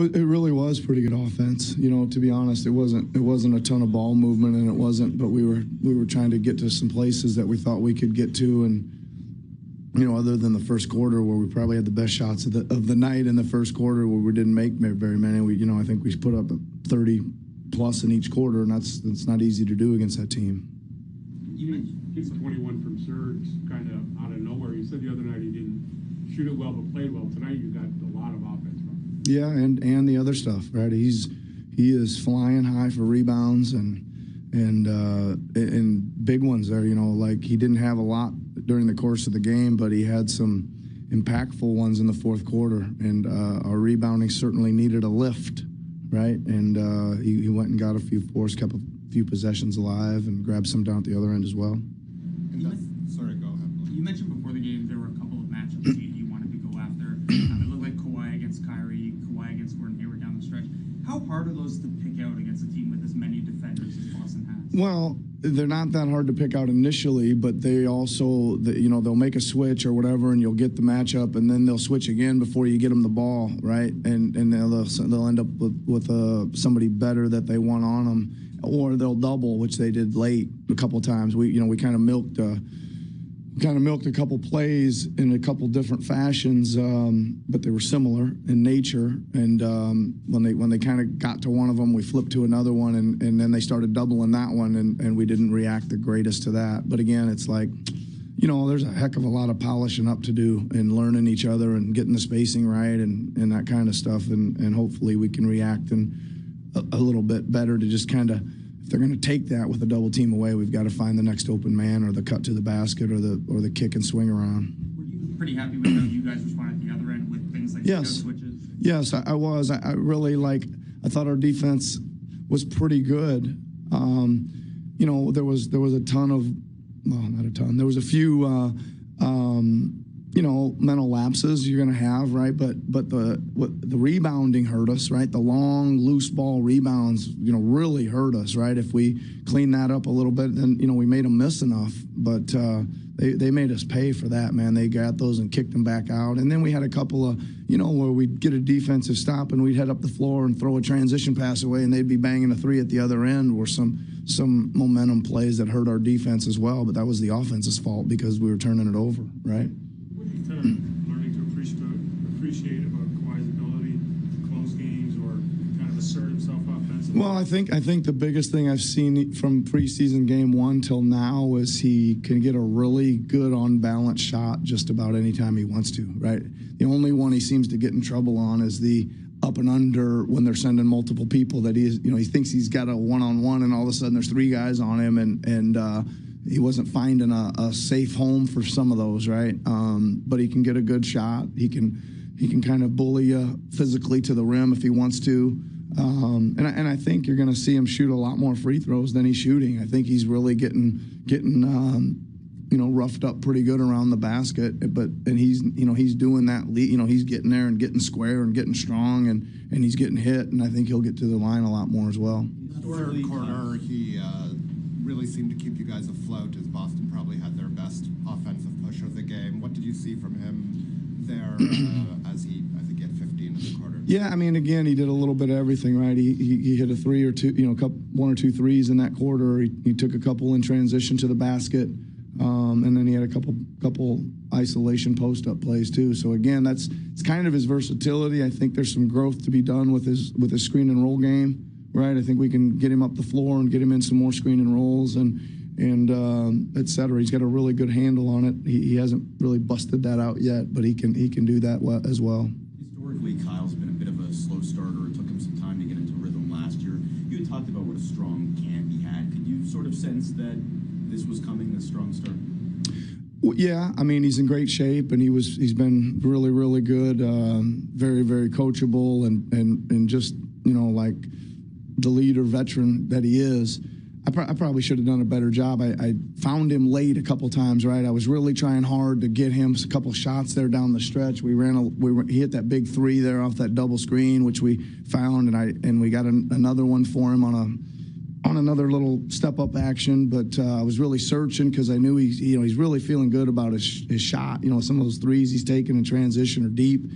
It really was pretty good offense. To be honest, it wasn't a ton of ball movement, and it wasn't. But we were trying to get to some places that we thought we could get to, and other than the first quarter where we probably had the best shots of the night in the first quarter where we didn't make very many. I think we put up 30 plus in each quarter, and that's not easy to do against that team. You gets 21 from Serge kind of out of nowhere. You said the other night he didn't shoot it well but played well. Tonight you got a lot of offense from him. Yeah, and the other stuff, right? He is flying high for rebounds and big ones there. Like he didn't have a lot during the course of the game, but he had some impactful ones in the fourth quarter, and our rebounding certainly needed a lift, right? And he went and got a few fours, kept a few possessions alive, and grabbed some down at the other end as well. Sorry, go ahead. You mentioned before the game there were a couple of matchups you wanted to go after. It looked like Kawhi against Kyrie, Kawhi against Gordon Hayward down the stretch. How hard are those to pick out against a team with as many defenders as Boston has? Well, they're not that hard to pick out initially, but they also, they'll make a switch or whatever, and you'll get the matchup, and then they'll switch again before you get them the ball, right? And they'll end up with somebody better that they want on them, or they'll double, which they did late a couple times. We kind of milked a couple plays in a couple different fashions, but they were similar in nature. And when they kind of got to one of them, we flipped to another one, and then they started doubling that one, and we didn't react the greatest to that. But again, it's like, there's a heck of a lot of polishing up to do and learning each other and getting the spacing right and that kind of stuff. And hopefully we can react a little bit better to just kind of, if they're going to take that with a double team away, we've got to find the next open man or the cut to the basket or the kick and swing around. Were you pretty happy with how you guys responded at the other end with things like switches? Yes, I was. I really I thought our defense was pretty good. There was a ton of, well, not a ton. There was a few, mental lapses you're going to have, right? But the rebounding hurt us, right? The long, loose ball rebounds, really hurt us, right? If we clean that up a little bit, then, we made them miss enough. But they made us pay for that, man. They got those and kicked them back out. And then we had a couple of, where we'd get a defensive stop and we'd head up the floor and throw a transition pass away, and they'd be banging a three at the other end, or some momentum plays that hurt our defense as well. But that was the offense's fault because we were turning it over, right? What are you kind of learning to appreciate about Kawhi's ability to close games or kind of assert himself offensively? Well, I think the biggest thing I've seen from preseason game one till now is he can get a really good on-balance shot just about any time he wants to, right? The only one he seems to get in trouble on is the up and under when they're sending multiple people that he thinks he's got a one-on-one, and all of a sudden there's three guys on him, and he wasn't finding a safe home for some of those, right? But he can get a good shot. He can kind of bully you physically to the rim if he wants to. And I think you're going to see him shoot a lot more free throws than he's shooting. I think he's really getting roughed up pretty good around the basket. And he's doing that. He's getting there and getting square and getting strong, and he's getting hit. And I think he'll get to the line a lot more as well. Third quarter, he really seemed to keep you guys afloat, as Boston probably had their best offensive push of the game. What did you see from him there as he, I think, had 15 in the quarter? Yeah, I mean, again, he did a little bit of everything, right? He hit a three or two, one or two threes in that quarter. He took a couple in transition to the basket, and then he had a couple isolation post-up plays too. So again, it's kind of his versatility. I think there's some growth to be done with his screen and roll game. Right, I think we can get him up the floor and get him in some more screen and rolls and et cetera. He's got a really good handle on it. He hasn't really busted that out yet, but he can do that as well. Historically, Kyle's been a bit of a slow starter. It took him some time to get into rhythm last year. You had talked about what a strong camp he had. Could you sort of sense that this was coming, this strong start? Well, yeah, I mean, he's in great shape, and he's been really, really good, very, very coachable, and just like the leader veteran that he is. I probably should have done a better job. I found him late a couple times, right? I was really trying hard to get him a couple shots there down the stretch. He hit that big three there off that double screen, which we found, and we got another one for him on another little step up action. But I was really searching because I knew he's really feeling good about his shot. Some of those threes he's taking in transition are deep.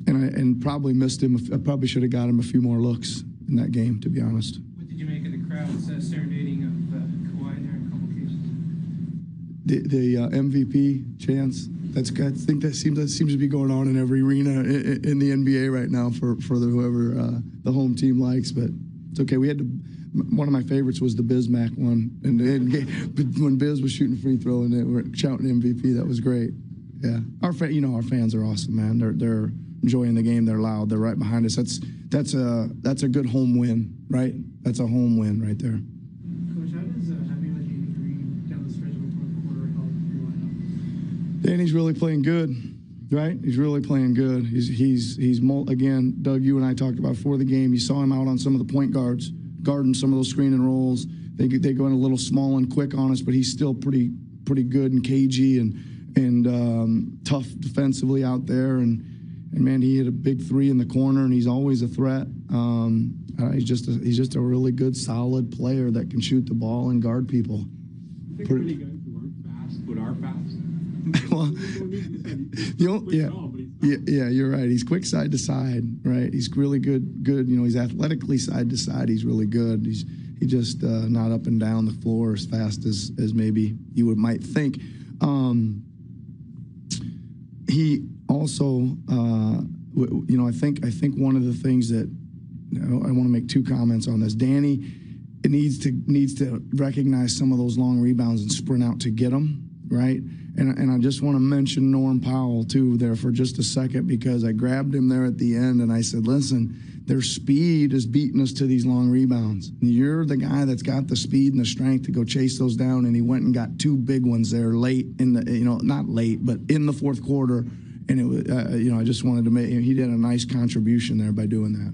and probably missed him. I probably should have got him a few more looks in that game, to be honest. What did you make of the crowd's serenading of Kawhi there in a couple cases? The MVP chance. That's good. I think that seems to be going on in every arena in the NBA right now for whoever the home team likes. But it's okay. We had to. One of my favorites was the Bismack one, and when Biz was shooting free throw and they were shouting MVP, that was great. Yeah, our fans are awesome, man. They're enjoying the game. They're loud. They're right behind us. That's a good home win, right? That's a home win right there. Coach, how does having like 83 down the stretch of the fourth quarter help your lineup? Danny's really playing good, right? He's really playing good. He's again, Doug, you and I talked about before the game. You saw him out on some of the point guards, guarding some of those screen and rolls. They go in a little small and quick on us, but he's still pretty good and cagey and tough defensively out there. And man, he hit a big three in the corner, and he's always a threat. He's just a really good, solid player that can shoot the ball and guard people. I think many guys who aren't fast but are fast. Well, yeah, you're right. He's quick side to side, right? He's really good. He's athletically side to side. He's really good. He's just not up and down the floor as fast as maybe you might think. He also, I think one of the things that I want to make two comments on this. Danny needs to recognize some of those long rebounds and sprint out to get them, right? And I just want to mention Norm Powell too there for just a second, because I grabbed him there at the end and I said, listen, their speed is beating us to these long rebounds. You're the guy that's got the speed and the strength to go chase those down, and he went and got two big ones there late in the, not late, but in the fourth quarter. And it was, I just wanted to he did a nice contribution there by doing that.